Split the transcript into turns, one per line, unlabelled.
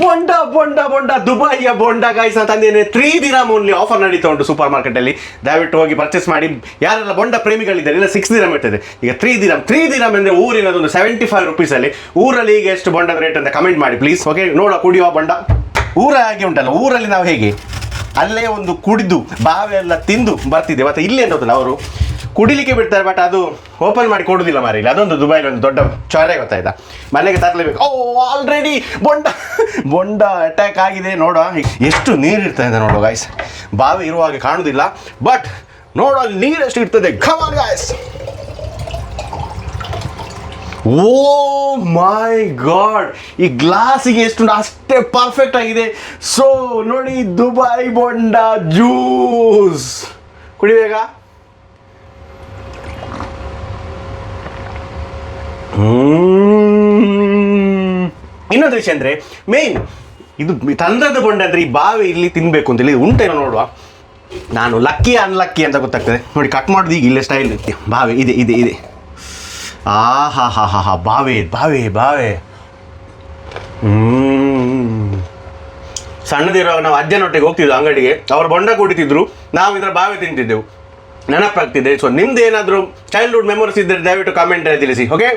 ಬೊಂಡ ಬೊಂಡ ಬೊಂಡ ದುಬೈಯ ಬೊಂಡ ಗಾಯ್ಸ್ ತಂದೇನೆ 3 ದಿರಮ್ ಓನ್ಲಿ ಆಫರ್ ನಡೀತಾ ಉಂಟು ಸೂಪರ್ ಮಾರ್ಕೆಟಲ್ಲಿ. ದಯವಿಟ್ಟು ಹೋಗಿ ಪರ್ಚೇಸ್ ಮಾಡಿ. ಯಾರೆಲ್ಲ ಬೊಂಡ ಪ್ರೇಮಿಗಳಿದ್ದಾರೆ ಇಲ್ಲ 6 ದಿರಮ್ ಇರ್ತದೆ, ಈಗ 3 ದಿರಮ್ ಅಂದರೆ ಊರಿನದೊಂದು 75 ರುಪೀಸಲ್ಲಿ. ಊರಲ್ಲಿ ಈಗ ಎಷ್ಟು ಬೊಂಡದ ರೇಟ್ ಅಂತ ಕಮೆಂಟ್ ಮಾಡಿ ಪ್ಲೀಸ್. ಓಕೆ, ನೋಡುವ ಕುಡಿಯುವ ಬೊಂಡ. ಊರ ಹಾಗೆ ಉಂಟಲ್ಲ, ಊರಲ್ಲಿ ನಾವು ಹೇಗೆ ಅಲ್ಲೇ ಒಂದು ಕುಡಿದು ಬಾವೆ ಎಲ್ಲ ತಿಂದು ಬರ್ತಿದ್ದೆ. ಮತ್ತು ಇಲ್ಲಿ ಅನ್ನೋದಿಲ್ಲ, ಅವರು ಕುಡಿಲಿಕ್ಕೆ ಬಿಡ್ತಾರೆ, ಬಟ್ ಅದು ಓಪನ್ ಮಾಡಿ ಕೊಡುವುದಿಲ್ಲ ಮಾರಿ. ಇಲ್ಲ ಅದೊಂದು ದುಬೈಲಿ ಒಂದು ದೊಡ್ಡ ಚೊರೆ, ಗೊತ್ತಾಯ್ತಾ? ಮನೆಗೆ ತರಲೇಬೇಕು. ಆಲ್ರೆಡಿ ಬೊಂಡ ಅಟ್ಯಾಕ್ ಆಗಿದೆ. ನೋಡುವ ಎಷ್ಟು ನೀರು ಇರ್ತದೆ ನೋಡುವ ಗಾಯ್ಸ್. ಬಾವಿ ಇರುವಾಗ ಕಾಣುವುದಿಲ್ಲ, ಬಟ್ ನೋಡುವ ನೀರು ಎಷ್ಟು ಇರ್ತದೆ. Come on guys. Oh my god, ಈ ಗ್ಲಾಸಿಗೆ ಎಷ್ಟು ಅಷ್ಟೇ ಪರ್ಫೆಕ್ಟ್ ಆಗಿದೆ. ಸೊ ನೋಡಿ, ದುಬೈ ಬೊಂಡ ಜ್ಯೂಸ್ ಕುಡಿಬೇಕಾ? ಇನ್ನೊಂದು ವಿಷಯ ಅಂದರೆ ಮೇನ್ ಇದು ತಂದ್ರದ ಬೊಂಡ ಅಂದರೆ ಈ ಬಾವಿ ಇಲ್ಲಿ ತಿನ್ನಬೇಕು ಅಂತೇಳಿ ಉಂಟೇನೋ ನೋಡುವ. ನಾನು ಲಕ್ಕಿ ಅನ್ಲಕ್ಕಿ ಅಂತ ಗೊತ್ತಾಗ್ತದೆ ನೋಡಿ. ಕಟ್ ಮಾಡೋದು ಈಗ ಇಲ್ಲೇ ಸ್ಟೈಲ್ ಇತ್ತು. ಬಾವಿ ಇದೆ ಇದೆ ಇದೆ. ಹಾ ಬಾವೆ ಬಾವೆ ಬಾವೆ. ಸಣ್ಣದಿರುವಾಗ ನಾವು ಅಜ್ಜನೊಟ್ಟಿಗೆ ಹೋಗ್ತಿದ್ವು ಅಂಗಡಿಗೆ, ಅವರು ಬೊಂಡ ಕುಡಿತಿದ್ರು, ನಾವು ಇದರ ಬಾವೆ ತಿಂತಿದ್ದೆವು. ನೆನಪಾಗ್ತಿದೆ. ಸೊ ನಿಮ್ದು ಏನಾದರೂ ಚೈಲ್ಡ್ಹುಡ್ ಮೆಮೊರೀಸ್ ಇದ್ದರೆ ದಯವಿಟ್ಟು ಕಾಮೆಂಟ್ ತಿಳಿಸಿ. ಓಕೆ.